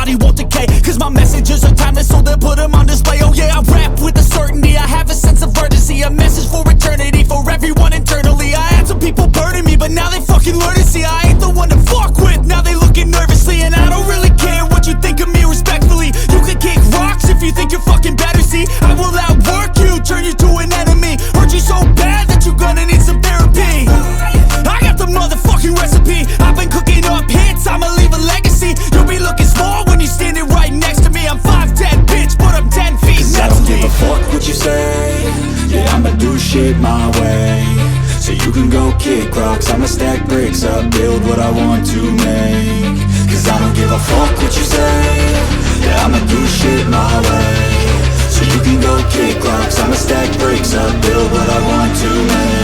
body won't decay, cause my messages are timeless, so they'll put them on display. Oh yeah, I rap with a certainty, I have a sense of urgency, a message for eternity, for everyone internally. I had some people burning me, but now they fucking learn to see I ain't the one to fuck with, now they looking nervously. And I don't really care what you think of me, respectfully. You can kick rocks if you think you're fucking better, see I will outwork you, turn you to an enemy, hurt you so bad that you're gonna need some therapy. I got the motherfucking recipe, I've been cooking up hits, I'ma leave a legacy. You'll be looking small when you're standing right next to me. I'm 5'10", bitch, but I'm 10 feet next to me. 'Cause I don't give a fuck what you say, yeah, I'ma do shit my way. So you can go kick rocks, I'ma stack bricks up, build what I want to make. 'Cause I don't give a fuck what you say, yeah, I'ma do shit my way. So you can go kick rocks, I'ma stack bricks up, build what I want to make.